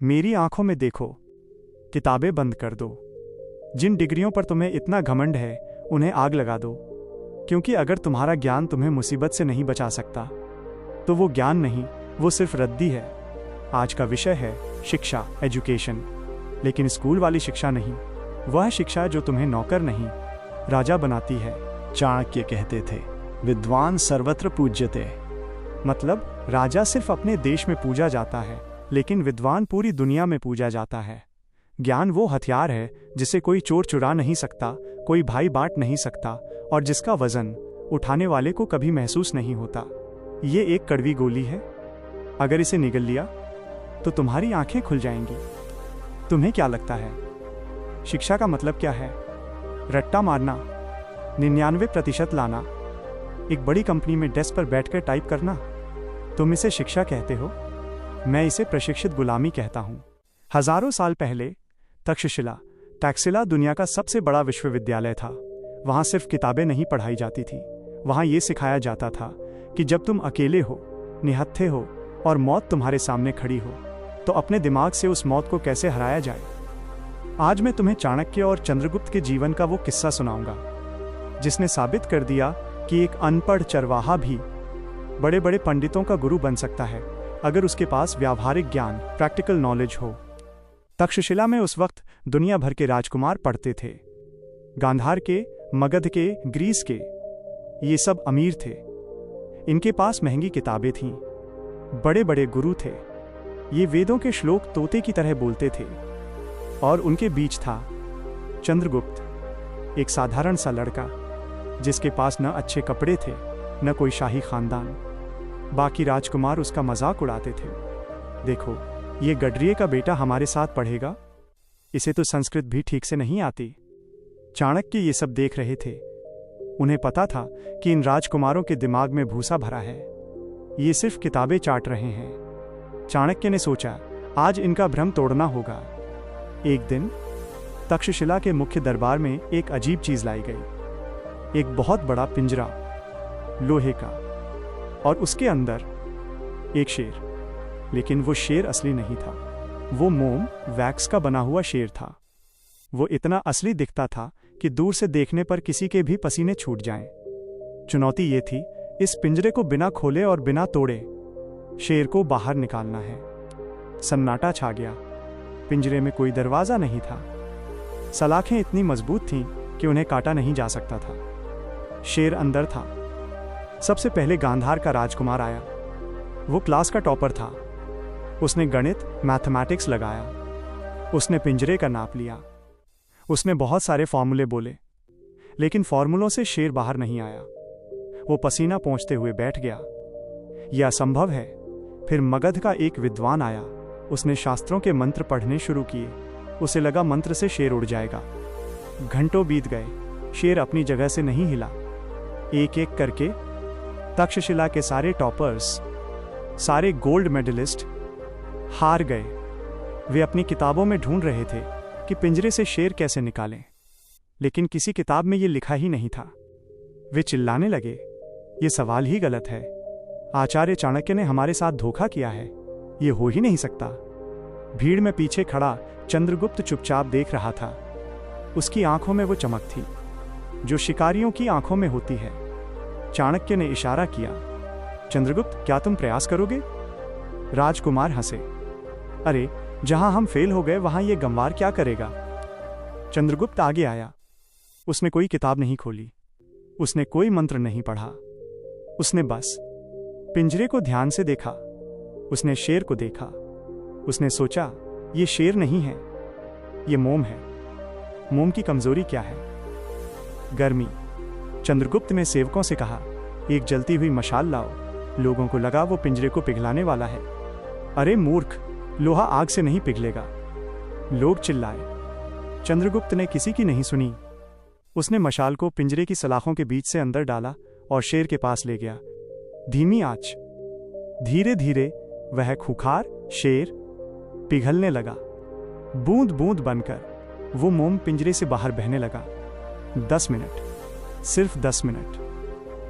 मेरी आंखों में देखो, किताबें बंद कर दो। जिन डिग्रियों पर तुम्हें इतना घमंड है उन्हें आग लगा दो, क्योंकि अगर तुम्हारा ज्ञान तुम्हें मुसीबत से नहीं बचा सकता तो वो ज्ञान नहीं, वो सिर्फ रद्दी है। आज का विषय है शिक्षा, एजुकेशन। लेकिन स्कूल वाली शिक्षा नहीं, वह शिक्षा जो तुम्हें नौकर नहीं राजा बनाती है। चाणक्य कहते थे, विद्वान सर्वत्र पूज्यते। मतलब राजा सिर्फ अपने देश में पूजा जाता है, लेकिन विद्वान पूरी दुनिया में पूजा जाता है। ज्ञान वो हथियार है जिसे कोई चोर चुरा नहीं सकता, कोई भाई बांट नहीं सकता, और जिसका वजन उठाने वाले को कभी महसूस नहीं होता। ये एक कड़वी गोली है, अगर इसे निगल लिया तो तुम्हारी आंखें खुल जाएंगी। तुम्हें क्या लगता है, शिक्षा का मतलब क्या है? रट्टा मारना, 99% लाना, एक बड़ी कंपनी में डेस्क पर बैठकर टाइप करना? तुम इसे शिक्षा कहते हो? मैं इसे प्रशिक्षित गुलामी कहता हूं। हजारों साल पहले तक्षशिला, टैक्सिला दुनिया का सबसे बड़ा विश्वविद्यालय था। वहां सिर्फ किताबें नहीं पढ़ाई जाती थी, वहां यह सिखाया जाता था कि जब तुम अकेले हो, निहत्थे हो और मौत तुम्हारे सामने खड़ी हो, तो अपने दिमाग से उस मौत को कैसे हराया जाए। आज मैं तुम्हें चाणक्य और चंद्रगुप्त के जीवन का वो किस्सा सुनाऊंगा जिसने साबित कर दिया कि एक अनपढ़ चरवाहा भी बड़े बड़े पंडितों का गुरु बन सकता है, अगर उसके पास व्यावहारिक ज्ञान, प्रैक्टिकल नॉलेज हो। तक्षशिला में उस वक्त दुनिया भर के राजकुमार पढ़ते थे। गांधार के, मगध के, ग्रीस के, ये सब अमीर थे। इनके पास महंगी किताबें थीं, बड़े बड़े गुरु थे। ये वेदों के श्लोक तोते की तरह बोलते थे। और उनके बीच था चंद्रगुप्त, एक साधारण सा लड़का जिसके पास न अच्छे कपड़े थे, न कोई शाही खानदान। बाकी राजकुमार उसका मजाक उड़ाते थे। देखो, ये गडरिये का बेटा हमारे साथ पढ़ेगा, इसे तो संस्कृत भी ठीक से नहीं आती। चाणक्य ये सब देख रहे थे। उन्हें पता था कि इन राजकुमारों के दिमाग में भूसा भरा है, ये सिर्फ किताबें चाट रहे हैं। चाणक्य ने सोचा, आज इनका भ्रम तोड़ना होगा। एक दिन तक्षशिला के मुख्य दरबार में एक अजीब चीज लाई गई, एक बहुत बड़ा पिंजरा, लोहे का, और उसके अंदर एक शेर। लेकिन वो शेर असली नहीं था, वो मोम, वैक्स का बना हुआ शेर था। वो इतना असली दिखता था कि दूर से देखने पर किसी के भी पसीने छूट जाएं। चुनौती ये थी, इस पिंजरे को बिना खोले और बिना तोड़े शेर को बाहर निकालना है। सन्नाटा छा गया। पिंजरे में कोई दरवाजा नहीं था। सलाखें इतनी मजबूत थीं कि उन्हें काटा नहीं जा सकता था। शेर अंदर था। सबसे पहले गांधार का राजकुमार आया। वो क्लास का टॉपर था। उसने गणित, मैथमेटिक्स लगाया। उसने पिंजरे का नाप लिया। उसने बहुत सारे फॉर्मूले बोले, लेकिन फॉर्मूलों से शेर बाहर नहीं आया। वो पसीना पोंछते हुए बैठ गया। यह असंभव है। फिर मगध का एक विद्वान आया। उसने शास्त्रों के मंत्र पढ़ने शुरू किए। उसे लगा मंत्र से शेर उड़ जाएगा। घंटों बीत गए, शेर अपनी जगह से नहीं हिला। एक एक करके तक्षशिला के सारे टॉपर्स, सारे गोल्ड मेडलिस्ट हार गए। वे अपनी किताबों में ढूंढ रहे थे कि पिंजरे से शेर कैसे निकालें, लेकिन किसी किताब में यह लिखा ही नहीं था। वे चिल्लाने लगे, ये सवाल ही गलत है। आचार्य चाणक्य ने हमारे साथ धोखा किया है, ये हो ही नहीं सकता। भीड़ में पीछे खड़ा चंद्रगुप्त चुपचाप देख रहा था। उसकी आंखों में वो चमक थी जो शिकारियों की आंखों में होती है। चाणक्य ने इशारा किया, चंद्रगुप्त, क्या तुम प्रयास करोगे? राजकुमार हंसे, अरे, जहां हम फेल हो गए वहां ये गंवार क्या करेगा? चंद्रगुप्त आगे आया। उसने कोई किताब नहीं खोली, उसने कोई मंत्र नहीं पढ़ा। उसने बस पिंजरे को ध्यान से देखा। उसने शेर को देखा। उसने सोचा, ये शेर नहीं है, ये मोम है। मोम की कमजोरी क्या है? गर्मी। चंद्रगुप्त ने सेवकों से कहा, एक जलती हुई मशाल लाओ। लोगों को लगा वो पिंजरे को पिघलाने वाला है। अरे मूर्ख, लोहा आग से नहीं पिघलेगा। लोग चिल्लाए। चंद्रगुप्त ने किसी की नहीं सुनी। उसने मशाल को पिंजरे की सलाखों के बीच से अंदर डाला और शेर के पास ले गया। धीमी आंच। धीरे धीरे वह खूंखार शेर पिघलने लगा। बूंद बूंद बनकर वो मोम पिंजरे से बाहर बहने लगा। 10 मिनट, सिर्फ 10 मिनट,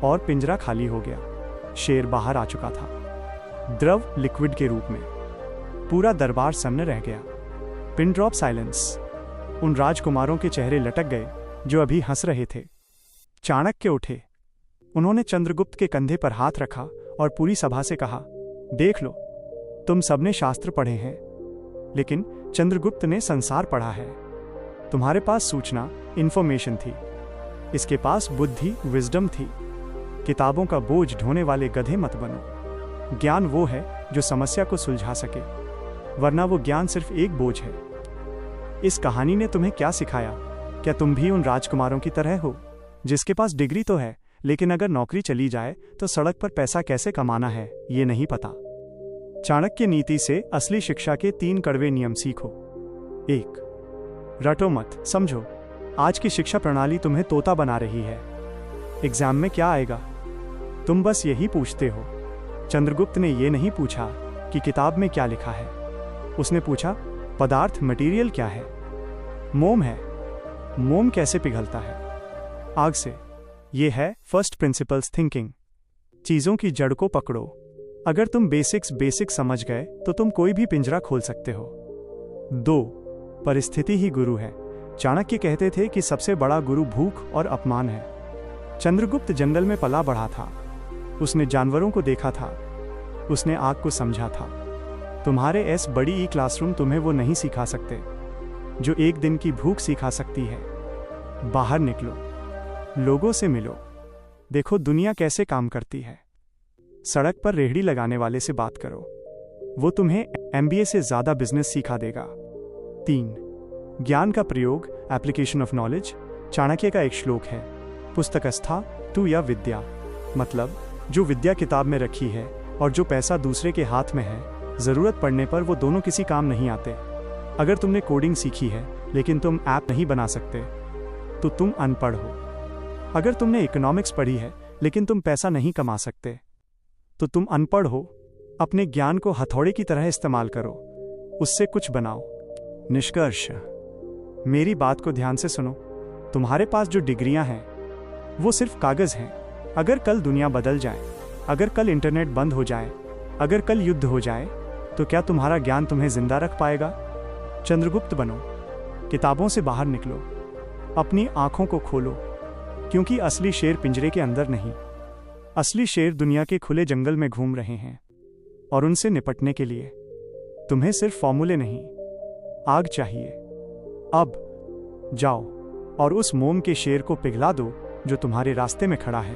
और पिंजरा खाली हो गया। शेर बाहर आ चुका था, द्रव, लिक्विड के रूप में। पूरा दरबार सन्न रह गया। Pin drop silence. उन राजकुमारों के चेहरे लटक गए जो अभी हंस रहे थे। चाणक्य उठे। उन्होंने चंद्रगुप्त के कंधे पर हाथ रखा और पूरी सभा से कहा, देख लो, तुम सबने शास्त्र पढ़े हैं, लेकिन चंद्रगुप्त ने संसार पढ़ा है। तुम्हारे पास सूचना, इंफॉर्मेशन थी, इसके पास बुद्धि, विजडम थी। किताबों का बोझ ढोने वाले गधे मत बनो। ज्ञान वो है जो समस्या को सुलझा सके, वरना वो ज्ञान सिर्फ एक बोझ है। इस कहानी ने तुम्हें क्या सिखाया? क्या तुम भी उन राजकुमारों की तरह हो, जिसके पास डिग्री तो है, लेकिन अगर नौकरी चली जाए तो सड़क पर पैसा कैसे कमाना है ये नहीं पता? चाणक्य नीति से असली शिक्षा के 3 कड़वे नियम सीखो। 1. रटो मत, समझो। आज की शिक्षा प्रणाली तुम्हें तोता बना रही है। एग्जाम में क्या आएगा, तुम बस यही पूछते हो। चंद्रगुप्त ने यह नहीं पूछा कि किताब में क्या लिखा है, उसने पूछा पदार्थ, मटेरियल क्या है? मोम है। मोम कैसे पिघलता है? आग से। यह है फर्स्ट प्रिंसिपल्स थिंकिंग। चीजों की जड़ को पकड़ो। अगर तुम बेसिक्स समझ गए तो तुम कोई भी पिंजरा खोल सकते हो। 2. परिस्थिति ही गुरु है। चाणक्य कहते थे कि सबसे बड़ा गुरु भूख और अपमान है। चंद्रगुप्त जंगल में पला बढ़ा था, उसने जानवरों को देखा था, उसने आग को समझा था। तुम्हारे ऐस बड़ी क्लासरूम तुम्हें वो नहीं सिखा सकते जो एक दिन की भूख सिखा सकती है। बाहर निकलो, लोगों से मिलो, देखो दुनिया कैसे काम करती है। सड़क पर रेहड़ी लगाने वाले से बात करो, वो तुम्हें MBA से ज्यादा बिजनेस सिखा देगा। 3. ज्ञान का प्रयोग, एप्लीकेशन ऑफ नॉलेज। चाणक्य का एक श्लोक है, पुस्तकस्था तु या विद्या, मतलब जो विद्या किताब में रखी है और जो पैसा दूसरे के हाथ में है, जरूरत पड़ने पर वो दोनों किसी काम नहीं आते। अगर तुमने कोडिंग सीखी है लेकिन तुम ऐप नहीं बना सकते तो तुम अनपढ़ हो। अगर तुमने इकोनॉमिक्स पढ़ी है लेकिन तुम पैसा नहीं कमा सकते तो तुम अनपढ़ हो। अपने ज्ञान को हथौड़े की तरह इस्तेमाल करो, उससे कुछ बनाओ। निष्कर्ष। मेरी बात को ध्यान से सुनो। तुम्हारे पास जो डिग्रियां हैं वो सिर्फ कागज हैं। अगर कल दुनिया बदल जाए, अगर कल इंटरनेट बंद हो जाए, अगर कल युद्ध हो जाए, तो क्या तुम्हारा ज्ञान तुम्हें जिंदा रख पाएगा? चंद्रगुप्त बनो, किताबों से बाहर निकलो, अपनी आंखों को खोलो, क्योंकि असली शेर पिंजरे के अंदर नहीं, असली शेर दुनिया के खुले जंगल में घूम रहे हैं। और उनसे निपटने के लिए तुम्हें सिर्फ फॉर्मूले नहीं, आग चाहिए। अब जाओ और उस मोम के शेर को पिघला दो जो तुम्हारे रास्ते में खड़ा है।